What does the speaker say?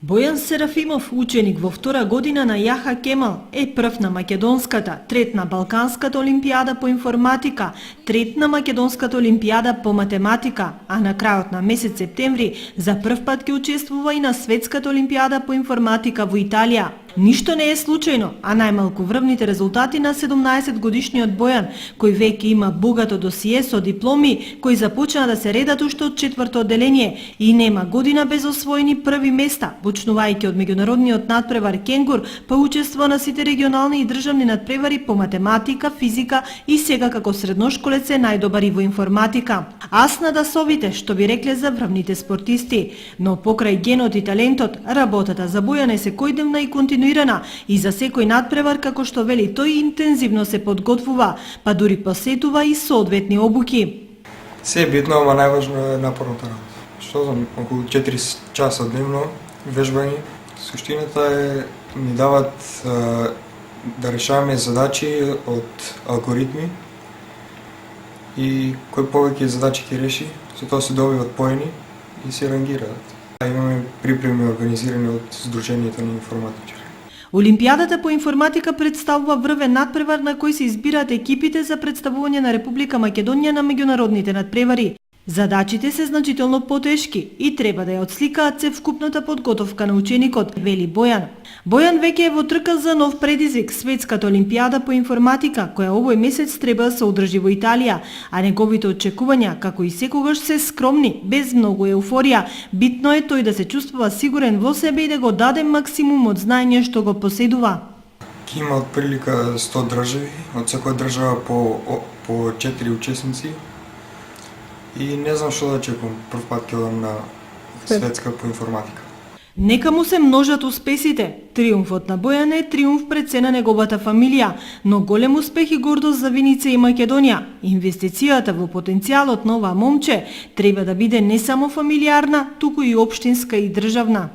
Бојан Серафимов, ученик во втора година на Јаха Кемал, е прв на македонската, трет на Балканската олимпијада по информатика, трет на македонската олимпијада по математика, а на крајот на месец септември за прв пат ќе учествува и на светската олимпијада по информатика во Италија. Ништо не е случајно, а најмалку врвните резултати на 17-годишниот Бојан, кој веќе има богато досие со дипломи, кои започна да се редат уште од четврто одделение и нема година без освоени први места, почнувајќи од меѓународниот надпревар Кенгур, па учества на сите регионални и државни надпревари по математика, физика и сега како средношколец е најдобар и во информатика. Ас на дасовите, што би рекле за врвните спортисти, но покрај генот и талентот, работата за Бојан е секојдневна и континуирана и за секој надпревар, како што вели тој, интензивно се подготвува, па дури посетува и соодветни обуки. Се е битно, ама најважно е напорната работа. Што знам, околу 4 часа дневно вежбање. Суштината е ни дават да решаваме задачи од алгоритми и кој повеќе задачи ќе реши, со тоа се добиваат поени и се рангираат. Имаме припреми организирани од Сдруженијето на информатичари. Олимпијадата по информатика представува врвен надпревар на кој се избираат екипите за представување на Република Македонија на меѓународните надпревари. Задачите се значително потешки и треба да ја отсликаат цевкупната подготовка на ученикот, вели Бојан. Бојан веќе е во трка за нов предизвик, светската олимпијада по информатика, која овој месец треба да се одржи во Италија, а неговите очекувања, како и секогаш, се скромни, без многу еуфорија. Битно е тој да се чувствува сигурен во себе и да го даде максимум од знаење што го поседува. Ќе има отприлика 100 држави, од секоја држава по 4 учесници. И не знам што да чекам, прв пат ќе одам на светска по информатика. Нека му се множат успесите. Триумфот на Бојан е триумф пред се на неговата фамилија, но голем успех и гордост за Виница и Македонија. Инвестицијата во потенцијалот на ова момче треба да биде не само фамилиарна, туку и општинска и државна.